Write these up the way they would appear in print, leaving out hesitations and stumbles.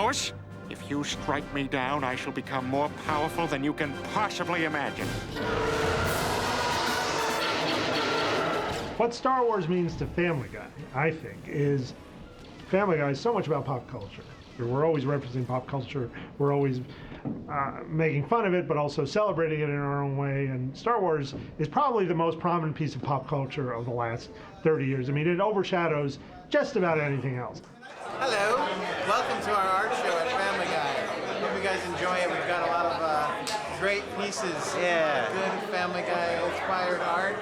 Force. If you strike me down, I shall become more powerful than you can possibly imagine. What Star Wars means to Family Guy, I think, is Family Guy is so much about pop culture. We're always representing pop culture. We're always making fun of it, but also celebrating it in our own way. And Star Wars is probably the most prominent piece of pop culture of the last 30 years. I mean, it overshadows just about anything else. Hello, welcome to our art show at Family Guy. Hope you guys enjoy it. We've got a lot of great pieces, good Family Guy-inspired art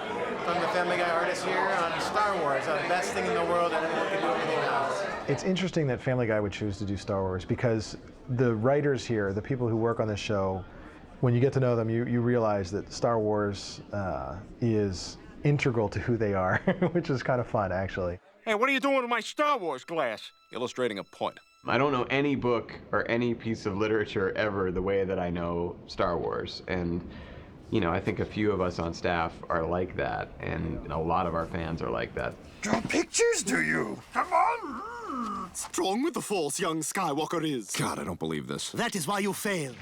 from the Family Guy artists here on Star Wars, the best thing in the world that anyone can do anything else. It's interesting that Family Guy would choose to do Star Wars because the writers here, the people who work on this show, when you get to know them, you realize that Star Wars is integral to who they are, which is kind of fun, actually. Hey, what are you doing with my Star Wars glass? Illustrating a point. I don't know any book or any piece of literature ever the way that I know Star Wars. And, you know, I think a few of us on staff are like that, and a lot of our fans are like that. Draw pictures, do you? Come on! Strong with the Force, young Skywalker is. God, I don't believe this. That is why you failed.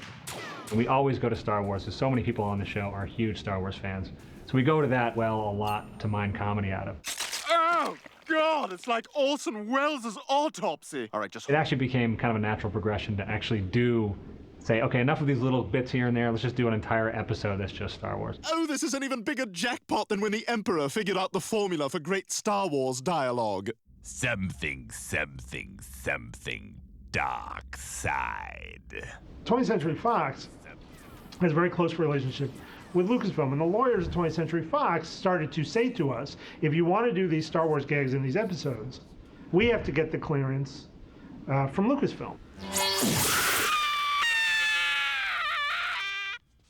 We always go to Star Wars, because so many people on the show are huge Star Wars fans. So we go to that well a lot to mine comedy out of. Oh, God, it's like Orson Welles' Autopsy. All right, just... It actually became kind of a natural progression to actually say, okay, enough of these little bits here and there, let's just do an entire episode that's just Star Wars. Oh, this is an even bigger jackpot than when the Emperor figured out the formula for great Star Wars dialogue. Something, something, something, dark side. 20th Century Fox has a very close relationship with Lucasfilm, and the lawyers at 20th Century Fox started to say to us, if you want to do these Star Wars gags in these episodes, we have to get the clearance from Lucasfilm.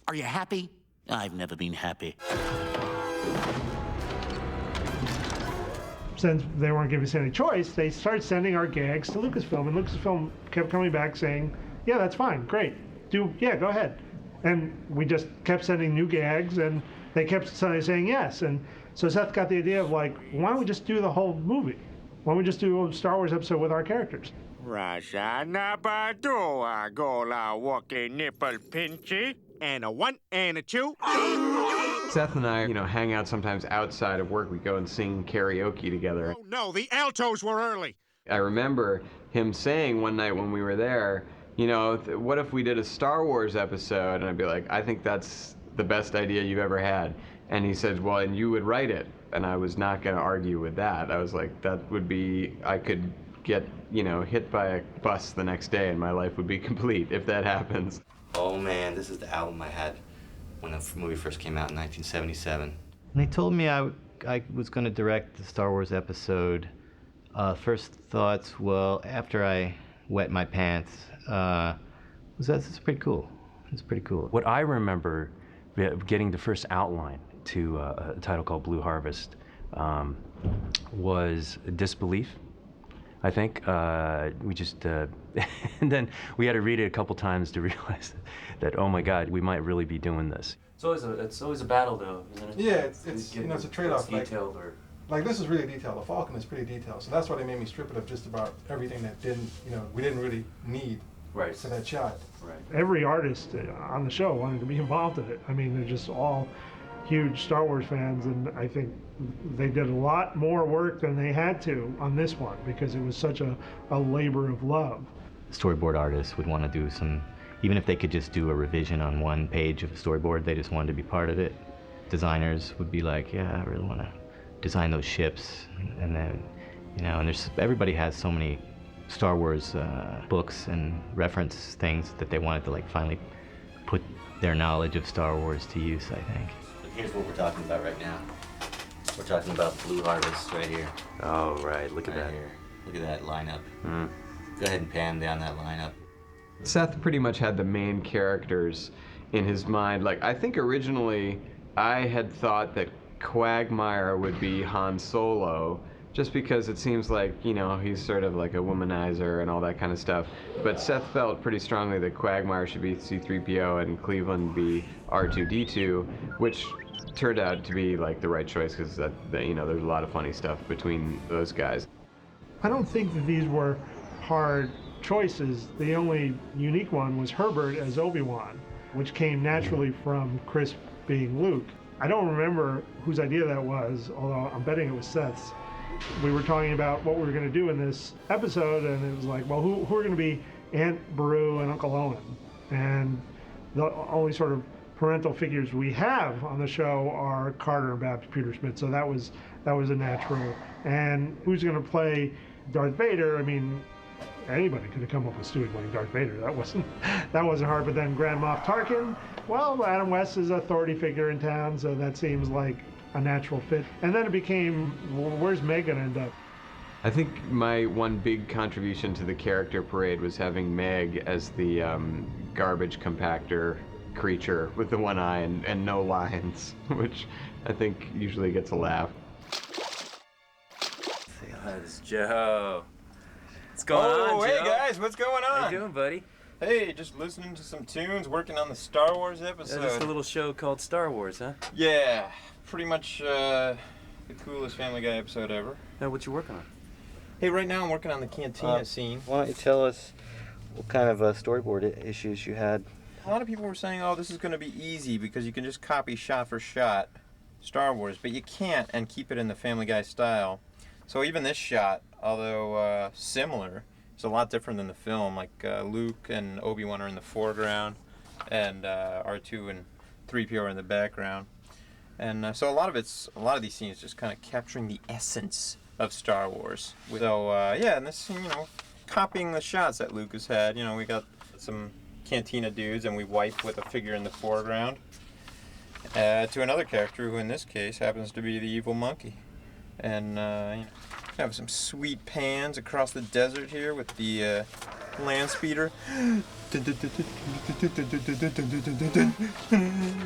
Are you happy? I've never been happy. Since they weren't giving us any choice, they started sending our gags to Lucasfilm, and Lucasfilm kept coming back saying, yeah, that's fine, great, go ahead. And we just kept sending new gags, and they kept saying yes. And so Seth got the idea of, like, why don't we just do the whole movie? Why don't we just do a Star Wars episode with our characters? Raja Nabadua Gola Walkie Nipple Pinchy, and a 1 and a 2. Seth and I, hang out sometimes outside of work. We go and sing karaoke together. Oh, no, the altos were early. I remember him saying one night when we were there, what if we did a Star Wars episode? And I'd be like, I think that's the best idea you've ever had. And he said, well, and you would write it. And I was not going to argue with that. I was like, that would be, I could get, hit by a bus the next day and my life would be complete if that happens. Oh man, this is the album I had when the movie first came out in 1977. And they told me I was going to direct the Star Wars episode. First thoughts, well, after I wet my pants, it's pretty cool. It's pretty cool. What I remember getting the first outline to a title called Blue Harvest was disbelief. I think we just, and then we had to read it a couple times to realize that oh my God, we might really be doing this. It's always a battle, though, isn't it? Yeah, it's a trade-off. Detailed like this is really detailed. The Falcon is pretty detailed, so that's why they made me strip it of just about everything that we didn't really need for that shot. Right. Every artist on the show wanted to be involved in it. I mean, they're just all huge Star Wars fans, and I think they did a lot more work than they had to on this one because it was such a labor of love. Storyboard artists would want to do even if they could just do a revision on one page of a storyboard, they just wanted to be part of it. Designers would be like, yeah, I really want to design those ships, and then, and everybody has so many Star Wars books and reference things that they wanted to finally put their knowledge of Star Wars to use, I think. So here's what we're talking about right now. We're talking about Blue Harvest right here. Oh, right, look at right that. Here. Look at that lineup. Go ahead and pan down that lineup. Seth pretty much had the main characters in his mind. I think originally I had thought that Quagmire would be Han Solo, just because it seems like, he's sort of like a womanizer and all that kind of stuff. But Seth felt pretty strongly that Quagmire should be C-3PO and Cleveland be R2-D2, which turned out to be the right choice because there's a lot of funny stuff between those guys. I don't think that these were hard choices, the only unique one was Herbert as Obi-Wan, which came naturally from Chris being Luke. I don't remember whose idea that was, although I'm betting it was Seth's. We were talking about what we were going to do in this episode, and it was like, well, who are going to be Aunt Beru and Uncle Owen? And the only sort of parental figures we have on the show are Carter and Babs Peter-Smith, so that was a natural. And who's going to play Darth Vader? I mean, anybody could have come up with Stewie playing Darth Vader. That wasn't hard. But then Grand Moff Tarkin, well, Adam West is an authority figure in town, so that seems like a natural fit. And then it became, well, where's Meg gonna end up? I think my one big contribution to the character parade was having Meg as the garbage compactor creature with the one eye and no lines, which I think usually gets a laugh. Say hi, this is Joe. What's going on, Joe? Hey guys, what's going on? How you doing, buddy? Hey, just listening to some tunes, working on the Star Wars episode. Just a little show called Star Wars, huh? Yeah, pretty much the coolest Family Guy episode ever. Now, what you working on? Hey, right now I'm working on the cantina scene. Why don't you tell us what kind of storyboard issues you had? A lot of people were saying, oh, this is going to be easy because you can just copy shot for shot Star Wars, but you can't and keep it in the Family Guy style. So even this shot, although similar, is a lot different than the film. Like Luke and Obi-Wan are in the foreground, and R2 and 3PO are in the background. And so a lot of these scenes just kind of capturing the essence of Star Wars. So yeah, and this, copying the shots that Lucas had. We got some cantina dudes, and we wipe with a figure in the foreground to another character who, in this case, happens to be the evil monkey. And have some sweet pans across the desert here with the land speeder.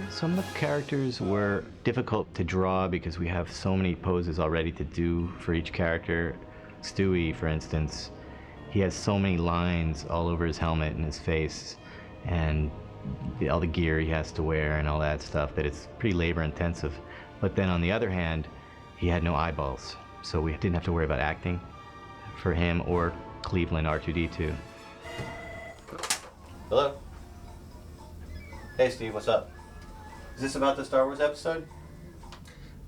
Some of the characters were difficult to draw because we have so many poses already to do for each character. Stewie, for instance, he has so many lines all over his helmet and his face, and all the gear he has to wear and all that stuff, that it's pretty labor intensive. But then on the other hand, he had no eyeballs, so we didn't have to worry about acting for him or Cleveland R2-D2. Hello? Hey Steve, what's up? Is this about the Star Wars episode?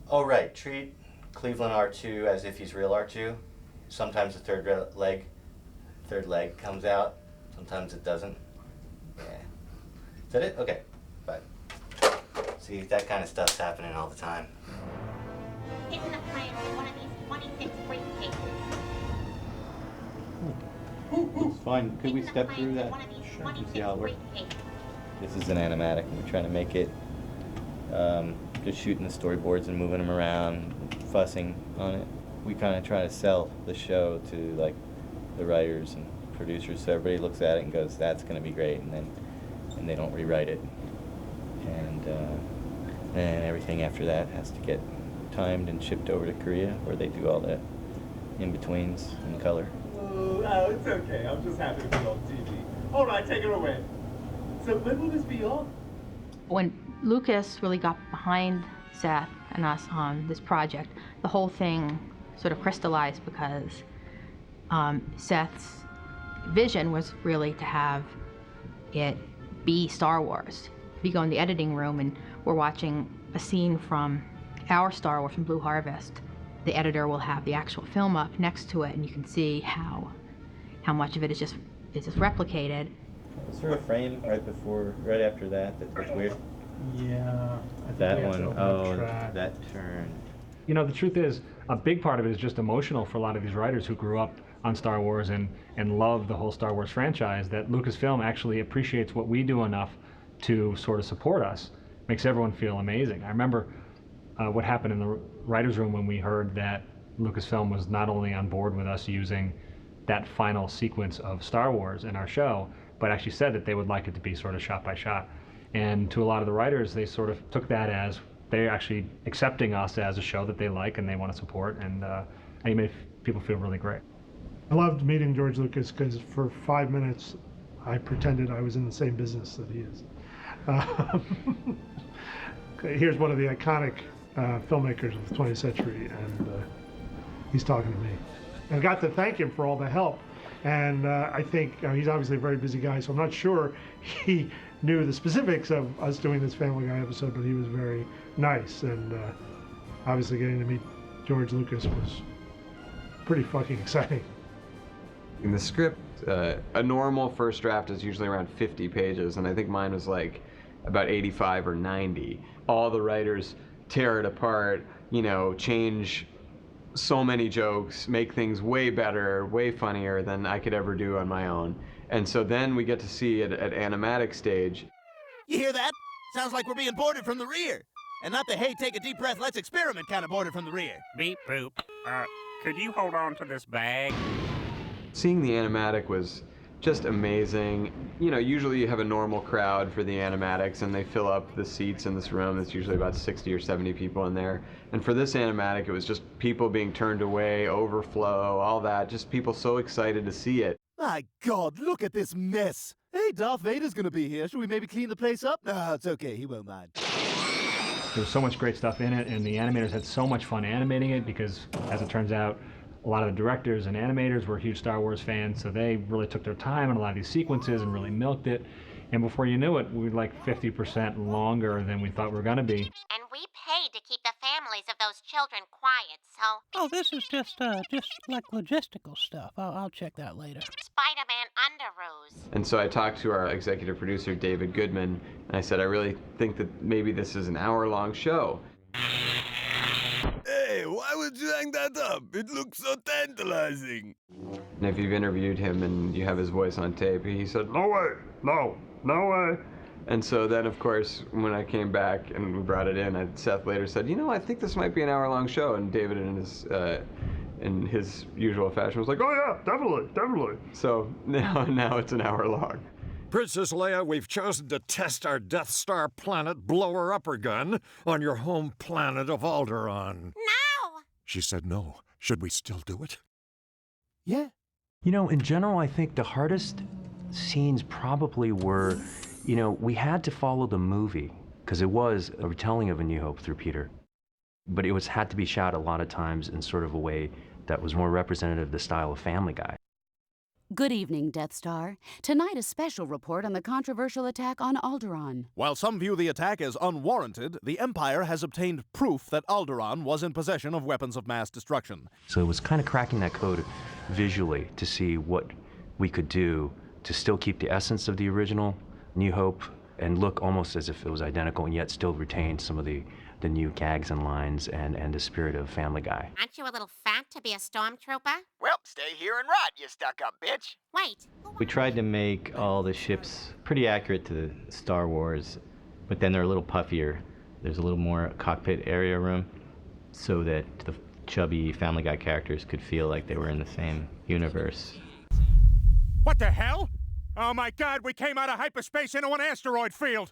Oh right, treat Cleveland R2 as if he's real R2. Sometimes the third leg comes out, sometimes it doesn't. Yeah. Is that it? Okay, bye. See, that kind of stuff's happening all the time. Hidden the plan for one of these 26 briefcases. It's fine. Could we step through that and see how it works? This is an animatic, and we're trying to make it just shooting the storyboards and moving them around, fussing on it. We kind of try to sell the show to like the writers and producers, so everybody looks at it and goes, "That's going to be great," and they don't rewrite it, and everything after that has to get timed and shipped over to Korea, where they do all the in-betweens in color. Oh, it's okay. I'm just happy to be on TV. All right, take it away. So when will this be on? When Lucas really got behind Seth and us on this project, the whole thing sort of crystallized because Seth's vision was really to have it be Star Wars. If you go in the editing room and we're watching a scene from our Star Wars from Blue Harvest, the editor will have the actual film up next to it, and you can see how much of it is just replicated. Is there a frame right after that that's weird? Yeah. That one, oh, that turn. The truth is, a big part of it is just emotional for a lot of these writers who grew up on Star Wars and love the whole Star Wars franchise, that Lucasfilm actually appreciates what we do enough to sort of support us. Makes everyone feel amazing. I remember what happened in the writer's room when we heard that Lucasfilm was not only on board with us using that final sequence of Star Wars in our show, but actually said that they would like it to be sort of shot by shot. And to a lot of the writers, they sort of took that as they're actually accepting us as a show that they like and they want to support, and it made people feel really great. I loved meeting George Lucas because for 5 minutes I pretended I was in the same business that he is. Here's one of the iconic filmmakers of the 20th century, and he's talking to me. And I got to thank him for all the help And I think he's obviously a very busy guy, so I'm not sure he knew the specifics of us doing this Family Guy episode, but he was very nice. And obviously getting to meet George Lucas was pretty fucking exciting. In the script, a normal first draft is usually around 50 pages, and I think mine was like about 85 or 90. All the writers tear it apart, you know, change so many jokes, make things way better, way funnier than I could ever do on my own. And so then we get to see it at animatic stage. You hear that? Sounds like we're being boarded from the rear. And not the hey, take a deep breath, let's experiment kind of boarded from the rear. Beep boop. Could you hold on to this bag? Seeing the animatic was just amazing. You know, usually you have a normal crowd for the animatics and they fill up the seats in this room. There's usually about 60 or 70 people in there. And for this animatic, it was just people being turned away, overflow, all that. Just people so excited to see it. My God, look at this mess. Hey, Darth Vader's gonna be here. Should we maybe clean the place up? No, it's okay. He won't mind. There was so much great stuff in it, and the animators had so much fun animating it because, as it turns out, a lot of the directors and animators were huge Star Wars fans, so they really took their time in a lot of these sequences and really milked it. And before you knew it, we were like 50% longer than we thought we were going to be. And we paid to keep the families of those children quiet, so... Oh, this is just like logistical stuff. I'll check that later. Spider-Man underoos. And so I talked to our executive producer, David Goodman, and I said, I really think that maybe this is an hour-long show. Hey, why would you hang that up? It looks so tantalizing. And if you've interviewed him and you have his voice on tape, he said, No way, no way. And so then, of course, when I came back and we brought it in, Seth later said, you know, I think this might be an hour-long show. And David, in his usual fashion, was like, oh yeah, definitely. So now it's an hour long. Princess Leia, we've chosen to test our Death Star planet blower-upper gun on your home planet of Alderaan. No! She said no. Should we still do it? Yeah. You know, in general, I think the hardest scenes probably were, you know, we had to follow the movie because it was a retelling of A New Hope through Peter. But it had to be shot a lot of times in sort of a way that was more representative of the style of Family Guy. Good evening, Death Star. Tonight, a special report on the controversial attack on Alderaan. While some view the attack as unwarranted, the Empire has obtained proof that Alderaan was in possession of weapons of mass destruction. So it was kind of cracking that code visually to see what we could do to still keep the essence of the original New Hope and look almost as if it was identical and yet still retain some of the new gags and lines and the spirit of Family Guy. Aren't you a little fat to be a stormtrooper? Well, stay here and rot, you stuck-up bitch. Wait. We tried to make all the ships pretty accurate to Star Wars, but then they're a little puffier. There's a little more cockpit area room so that the chubby Family Guy characters could feel like they were in the same universe. What the hell? Oh my God, we came out of hyperspace into an asteroid field.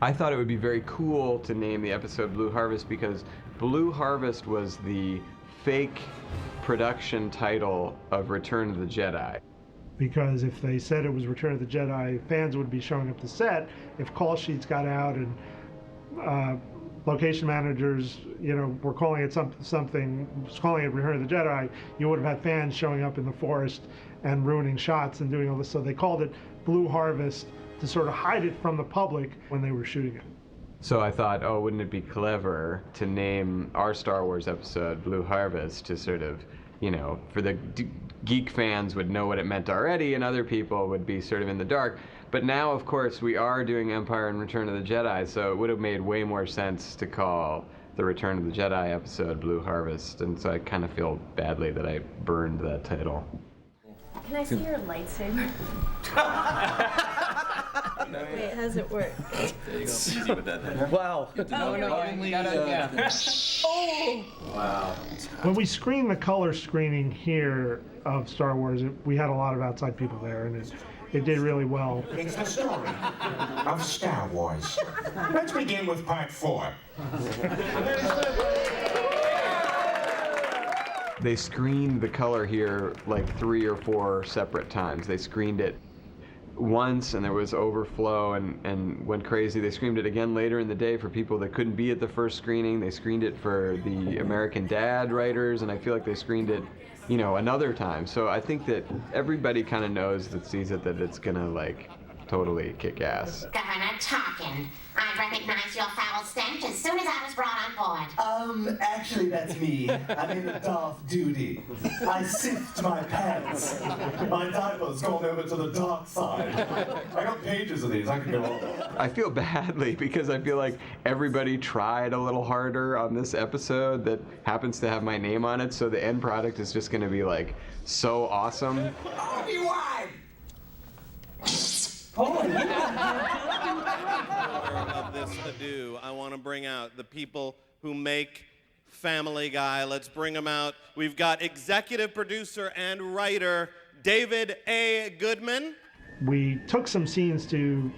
I thought it would be very cool to name the episode Blue Harvest because Blue Harvest was the fake production title of Return of the Jedi. Because if they said it was Return of the Jedi, fans would be showing up to set. If call sheets got out and location managers, you know, were calling it calling it Return of the Jedi, you would have had fans showing up in the forest and ruining shots and doing all this. So they called it Blue Harvest to sort of hide it from the public when they were shooting it. So I thought, oh, wouldn't it be clever to name our Star Wars episode Blue Harvest to sort of, you know, for the geek fans would know what it meant already and other people would be sort of in the dark. But now, of course, we are doing Empire and Return of the Jedi, so it would have made way more sense to call the Return of the Jedi episode Blue Harvest. And so I kind of feel badly that I burned that title. Can I see your lightsaber? Wait, how does it work? There you go. Easy with that then. Wow. Oh! Wow. When we screened the color screening here of Star Wars, we had a lot of outside people there, and it did really well. It's the story of Star Wars. Let's begin with part 4. They screened the color here like 3 or 4 separate times. They screened it once and there was overflow and went crazy. They screened it again later in the day for people that couldn't be at the first screening. They screened it for the American Dad writers, and I feel like they screened it, you know, another time. So I think that everybody kind of knows that sees it that it's gonna like totally kick ass. Governor Tarkin, I recognized your foul stench as soon as I was brought on board. Actually that's me. I'm in Darth duty. I sift my pants. My diaper's gone over to the dark side. I got pages of these, I can go on. I feel badly because I feel like everybody tried a little harder on this episode that happens to have my name on it, so the end product is just gonna be like so awesome. Obi-Wan! Of this ado, I want to bring out the people who make Family Guy. Let's bring them out. We've got executive producer and writer David A. Goodman. We took some scenes to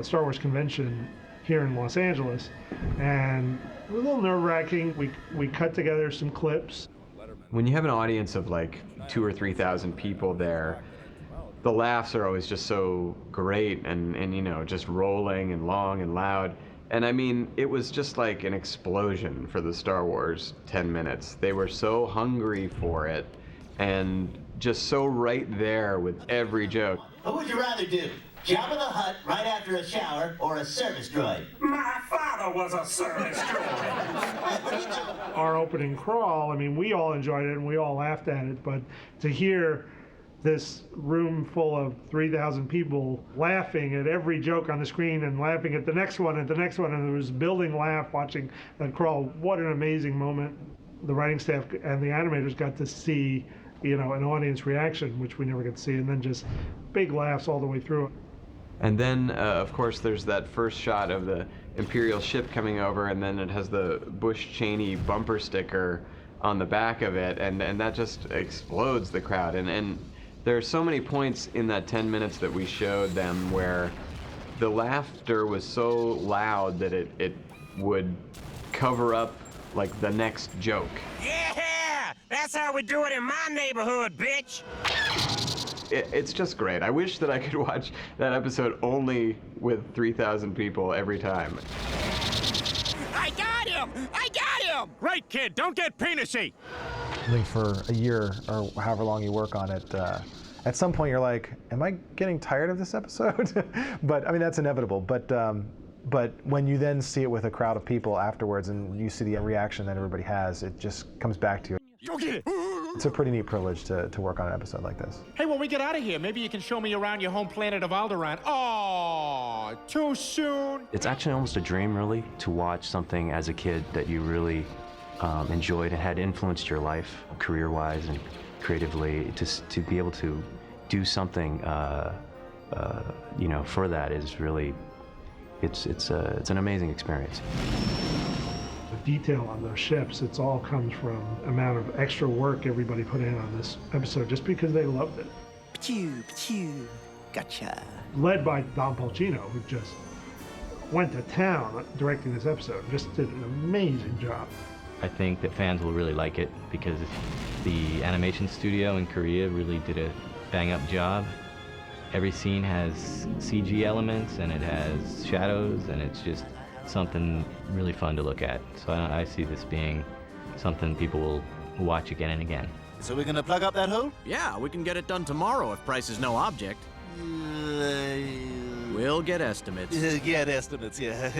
Star Wars convention here in Los Angeles, and it was a little nerve-wracking. We cut together some clips. When you have an audience of like 2,000 or 3,000 people there, the laughs are always just so great and you know, just rolling and long and loud. And I mean, it was just like an explosion for the Star Wars 10 minutes. They were so hungry for it and just so right there with every joke. Who would you rather do? Jabba the Hutt right after a shower or a service droid? My father was a service droid. Our opening crawl, I mean, we all enjoyed it and we all laughed at it, but to hear this room full of 3,000 people laughing at every joke on the screen and laughing at the next one and the next one, and there was building laugh watching that crawl. What an amazing moment. The writing staff and the animators got to see, you know, an audience reaction, which we never get to see, and then just big laughs all the way through it. And then, of course, there's that first shot of the Imperial ship coming over, and then it has the Bush-Cheney bumper sticker on the back of it, and that just explodes the crowd. And there are so many points in that 10 minutes that we showed them where the laughter was so loud that it would cover up like the next joke. Yeah! That's how we do it in my neighborhood, bitch! It's just great. I wish that I could watch that episode only with 3,000 people every time. I got him! I got him! Great kid, don't get penisy! For a year or however long you work on it, at some point you're like, am I getting tired of this episode? But I mean, that's inevitable. But when you then see it with a crowd of people afterwards and you see the reaction that everybody has, it just comes back to you. Go get it! It's a pretty neat privilege to work on an episode like this. Hey, when we get out of here, maybe you can show me around your home planet of Alderaan. Oh, too soon. It's actually almost a dream, really, to watch something as a kid that you really enjoyed and had influenced your life career-wise and creatively. To be able to do something, you know, for that is really, it's an amazing experience. The detail on those ships, it's all comes from the amount of extra work everybody put in on this episode just because they loved it. Pew, gotcha. Led by Don Pulcino, who just went to town directing this episode, just did an amazing job. I think that fans will really like it because the animation studio in Korea really did a bang-up job. Every scene has CG elements and it has shadows, and it's just something really fun to look at. So I see this being something people will watch again and again. So we're gonna plug up that hole? Yeah, we can get it done tomorrow if price is no object. We'll get estimates. Get estimates, yeah.